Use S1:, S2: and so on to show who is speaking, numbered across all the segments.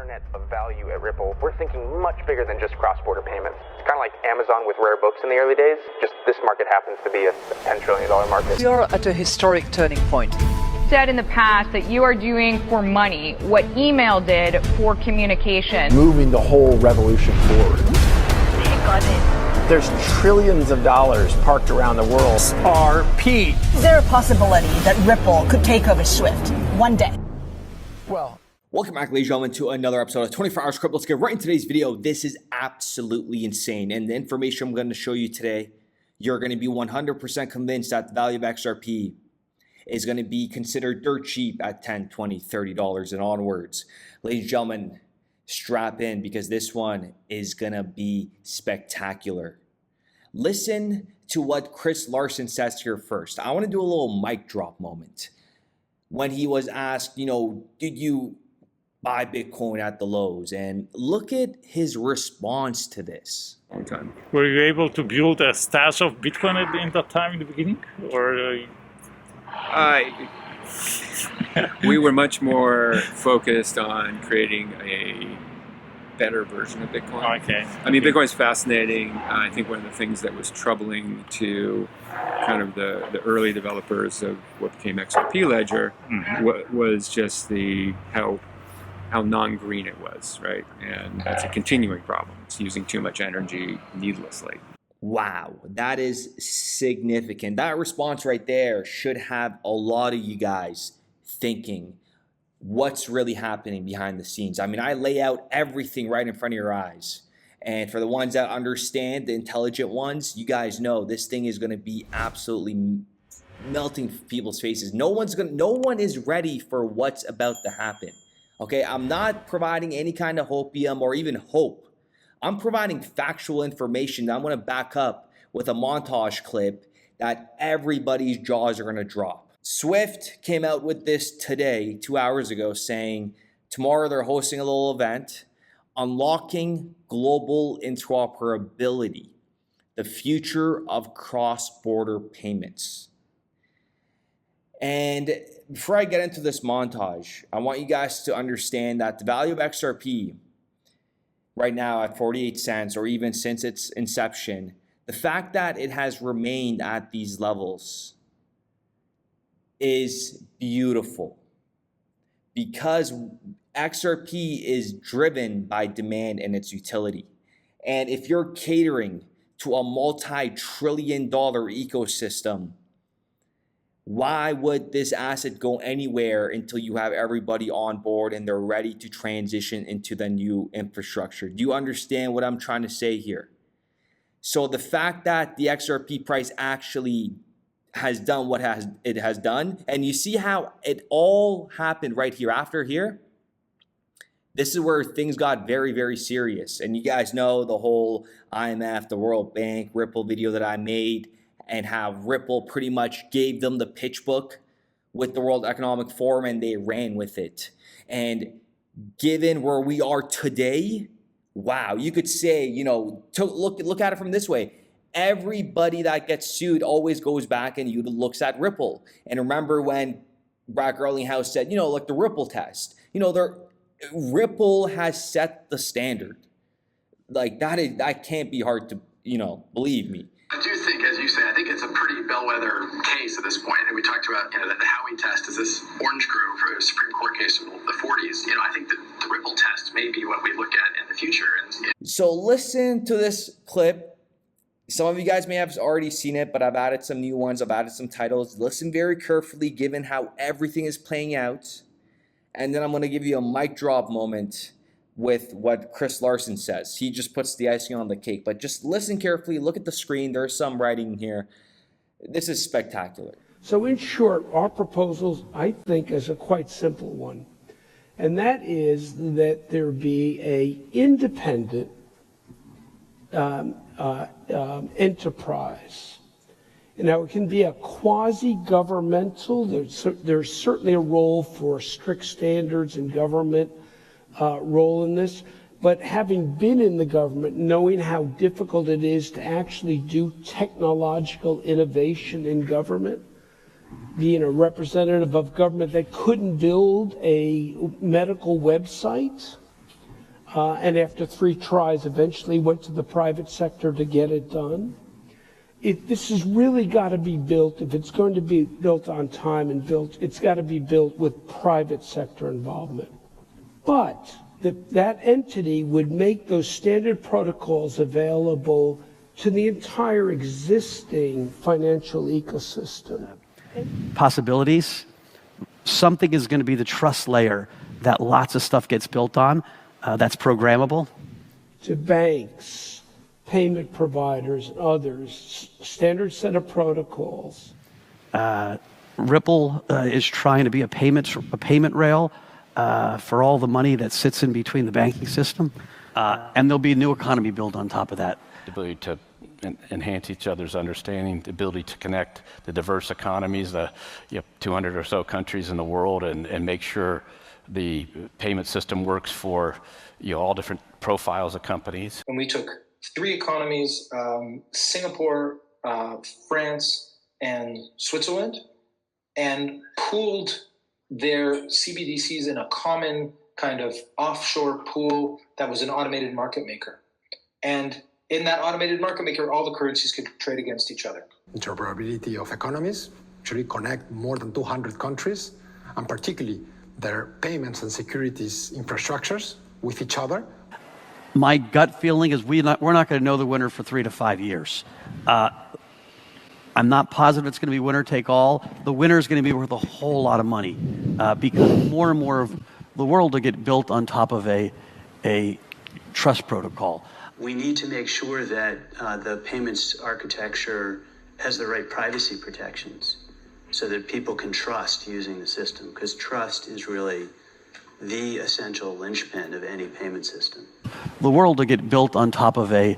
S1: internet of value at Ripple, we're thinking much bigger than just cross-border payments. It's kind of like Amazon with rare books in the early days, just this market happens to be a $10 trillion market.
S2: We are at a historic turning point.
S3: Said in the past that you are doing for money what email did for communication.
S4: Moving the whole revolution forward.
S5: Take on it.
S4: There's trillions of dollars parked around the world.
S6: XRP.
S5: Is there a possibility that Ripple could take over Swift one day?
S4: Well,
S7: welcome back, ladies and gentlemen, to another episode of 24 Hours Crypto. Let's get right into today's video. This is absolutely insane. And the information I'm going to show you today, you're going to be 100% convinced that the value of XRP is going to be considered dirt cheap at $10, $20, $30 and onwards. Ladies and gentlemen, strap in because this one is going to be spectacular. Listen to what Chris Larsen says here first. I want to do a little mic drop moment. When he was asked, did you buy Bitcoin at the lows? And look at his response to this.
S6: Long time. Were you able to build a stash of Bitcoin in that time in the beginning? Or
S8: we were much more focused on creating a better version of Bitcoin.
S6: Okay.
S8: I mean, Bitcoin is fascinating. I think one of the things that was troubling to kind of the early developers of what became XRP Ledger was just how non-green it was, right? And that's a continuing problem. It's using too much energy needlessly.
S7: Wow, that is significant. That response right there should have a lot of you guys thinking what's really happening behind the scenes. I mean, I lay out everything right in front of your eyes. And for the ones that understand, the intelligent ones, you guys know this thing is going to be absolutely melting people's faces. No one is ready for what's about to happen. Okay, I'm not providing any kind of hopium or even hope. I'm providing factual information that I'm going to back up with a montage clip that everybody's jaws are going to drop. Swift came out with this today, 2 hours ago, saying tomorrow they're hosting a little event, Unlocking Global Interoperability, the future of cross-border payments. And before I get into this montage, I want you guys to understand that the value of XRP right now at 48 cents, or even since its inception, the fact that it has remained at these levels is beautiful because XRP is driven by demand and its utility. And if you're catering to a multi-trillion-dollar ecosystem, why would this asset go anywhere until you have everybody on board and they're ready to transition into the new infrastructure? Do you understand what I'm trying to say here? So the fact that the XRP price actually has done what it has done, and you see how it all happened right here after here, this is where things got very, very serious. And you guys know the whole IMF, the World Bank, Ripple video that I made, and how Ripple pretty much gave them the pitch book with the World Economic Forum and they ran with it. And given where we are today, wow, you could say, look at it from this way. Everybody that gets sued always goes back and looks at Ripple. And remember when Brad Garlinghouse said, like the Ripple test, Ripple has set the standard. Like that can't be hard to, believe me.
S9: I do think, as you say, I think it's a pretty bellwether case at this point. And we talked about, the Howey test is this orange grove for a Supreme Court case in the 40s. I think that the Ripple test may be what we look at in the future.
S7: So listen to this clip. Some of you guys may have already seen it, but I've added some new ones. I've added some titles. Listen very carefully, given how everything is playing out. And then I'm going to give you a mic drop moment with what Chris Larsen says. He just puts the icing on the cake. But just listen carefully. Look at the screen. There's some writing here. This is spectacular.
S10: So in short, our proposals, I think, is a quite simple one. And that is that there be a independent enterprise. Now, it can be a quasi-governmental. There's certainly a role for strict standards and government role in this. But having been in the government, knowing how difficult it is to actually do technological innovation in government, being a representative of government that couldn't build a medical website, and after 3 tries, eventually went to the private sector to get it done. This has really got to be built, if it's going to be built on time and it's got to be built with private sector involvement. But that entity would make those standard protocols available to the entire existing financial ecosystem.
S11: Possibilities. Something is going to be the trust layer that lots of stuff gets built on that's programmable.
S10: To banks, payment providers, and others, standard set of protocols.
S11: Ripple is trying to be a payment rail for all the money that sits in between the banking system, and there'll be a new economy built on top of that.
S12: The ability to enhance each other's understanding, the ability to connect the diverse economies, the 200 or so countries in the world, and make sure the payment system works for all different profiles of companies.
S13: When we took 3 economies, Singapore, France, and Switzerland, and pooled their CBDCs in a common kind of offshore pool that was an automated market maker. And in that automated market maker, all the currencies could trade against each other.
S14: Interoperability of economies actually connect more than 200 countries, and particularly their payments and securities infrastructures with each other.
S11: My gut feeling is we're not going to know the winner for 3 to 5 years. I'm not positive it's going to be winner take all. The winner is going to be worth a whole lot of money because more and more of the world will get built on top of a trust protocol.
S15: We need to make sure that the payments architecture has the right privacy protections so that people can trust using the system, because trust is really the essential linchpin of any payment system.
S11: The world will get built on top of a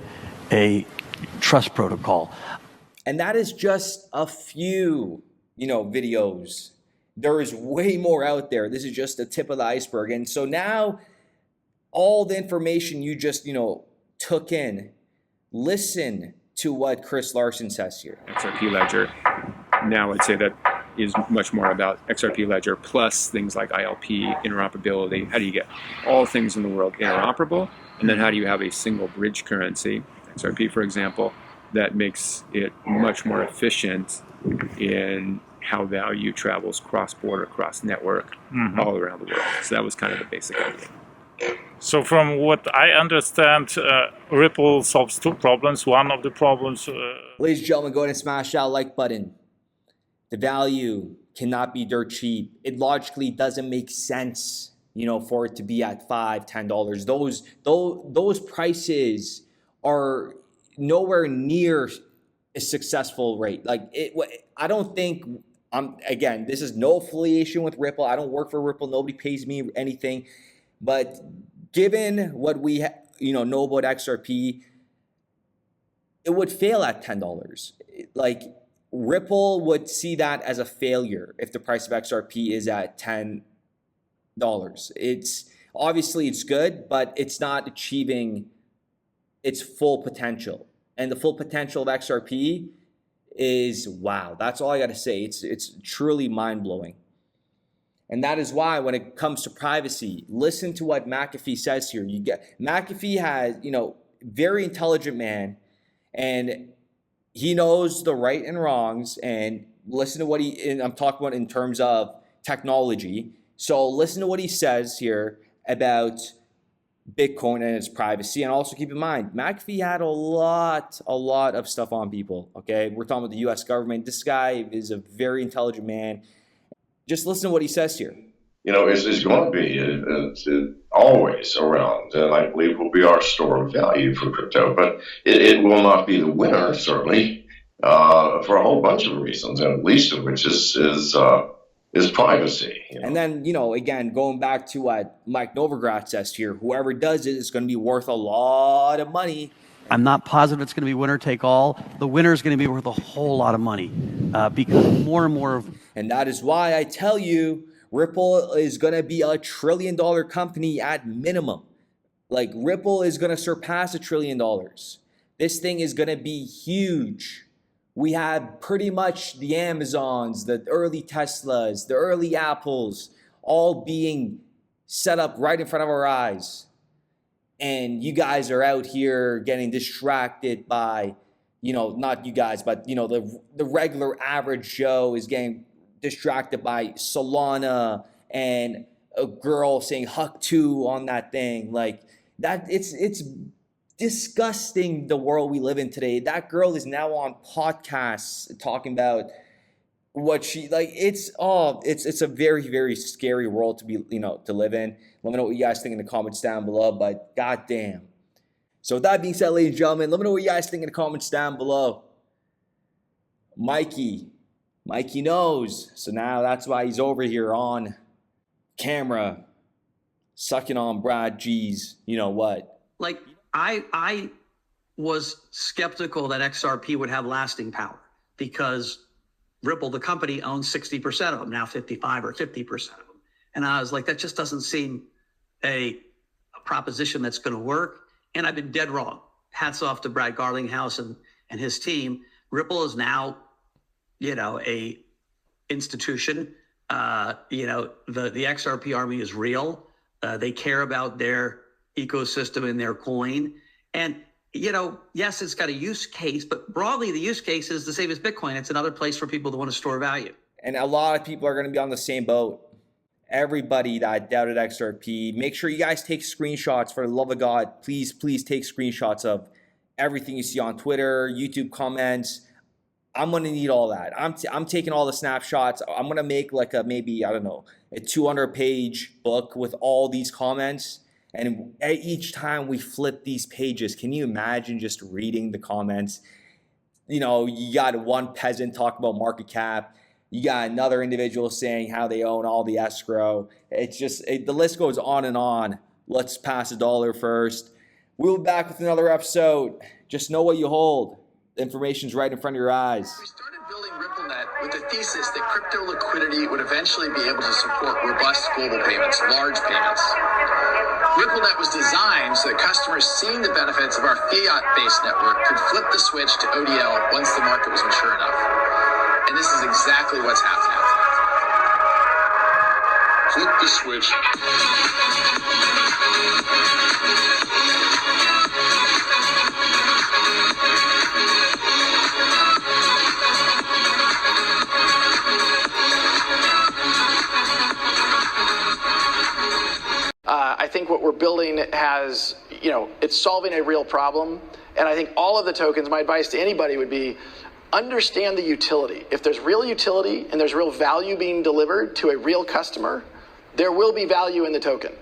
S11: trust protocol.
S7: And that is just a few, videos. There is way more out there. This is just the tip of the iceberg. And so now all the information you just, took in, listen to what Chris Larson says here.
S8: XRP Ledger, now I'd say that is much more about XRP Ledger plus things like ILP, interoperability. How do you get all things in the world interoperable? And then how do you have a single bridge currency, XRP for example, that makes it much more efficient in how value travels cross-border, cross-network, all around the world. So that was kind of the basic idea.
S6: So from what I understand, Ripple solves 2 problems. One of the problems...
S7: Ladies and gentlemen, go ahead and smash that like button. The value cannot be dirt cheap. It logically doesn't make sense, for it to be at $5, $10. Those prices are nowhere near a successful rate. I don't think, again, this is no affiliation with Ripple. I don't work for Ripple. Nobody pays me anything. But given what we know about XRP, it would fail at $10. Ripple would see that as a failure if the price of XRP is at $10. It's good, but it's not achieving its full potential. And the full potential of XRP is wow. That's all I got to say. It's truly mind-blowing. And that is why when it comes to privacy, listen to what McAfee says here. McAfee has, very intelligent man, and he knows the right and wrongs, and listen to what I'm talking about in terms of technology. So listen to what he says here about Bitcoin and its privacy. And also keep in mind, McAfee had a lot of stuff on people, okay? We're talking about the US government. This guy is a very intelligent man. Just listen to what he says here.
S16: It's going to be it's always around, and I believe will be our store of value for crypto. But it will not be the winner, certainly, for a whole bunch of reasons, and least of which is privacy.
S7: And then, again, going back to what Mike Novogratz says here, whoever does it is going to be worth a lot of money.
S11: I'm not positive it's going to be winner take all. The winner is going to be worth a whole lot of money because more and more of...
S7: And that is why I tell you, Ripple is going to be a $1 trillion company at minimum. Ripple is going to surpass $1 trillion. This thing is going to be huge. We have pretty much the Amazons, the early Teslas, the early Apples, all being set up right in front of our eyes. and you guys are out here getting distracted by, not you guys, but the regular average Joe is getting distracted by Solana and a girl saying "Huck 2" on that thing. Like that, it's disgusting the world we live in today. That girl is now on podcasts talking about what she like. It's a very, very scary world to be, to live in. Let me know what you guys think in the comments down below, but goddamn. So with that being said, ladies and gentlemen, let me know what you guys think in the comments down below. Mikey knows. So now that's why he's over here on camera sucking on Brad G's, what?
S17: Like, I was skeptical that XRP would have lasting power because Ripple, the company, owns 60% of them, now 55 or 50% of them. And I was like, that just doesn't seem a proposition that's going to work. And I've been dead wrong. Hats off to Brad Garlinghouse and his team. Ripple is now, a institution. The XRP army is real. They care about their ecosystem and their coin. And, yes, it's got a use case, but broadly the use case is the same as Bitcoin. It's another place for people to want to store value.
S7: And a lot of people are going to be on the same boat. Everybody that doubted XRP, make sure you guys take screenshots. For the love of God, please take screenshots of everything you see on Twitter, YouTube comments. I'm going to need all that. I'm taking all the snapshots. I'm going to make like a 200-page book with all these comments. And each time we flip these pages, can you imagine just reading the comments? You got one peasant talk about market cap. You got another individual saying how they own all the escrow. It's just, the list goes on and on. Let's pass a dollar first. We'll be back with another episode. Just know what you hold. The information's right in front of your eyes.
S9: We started building RippleNet with the thesis that crypto liquidity would eventually be able to support robust global payments, large payments. RippleNet was designed so that customers seeing the benefits of our fiat-based network could flip the switch to ODL once the market was mature enough. And this is exactly what's happening. Flip the switch.
S18: I think what we're building has, it's solving a real problem. And I think all of the tokens, my advice to anybody would be, understand the utility. If there's real utility and there's real value being delivered to a real customer, there will be value in the token.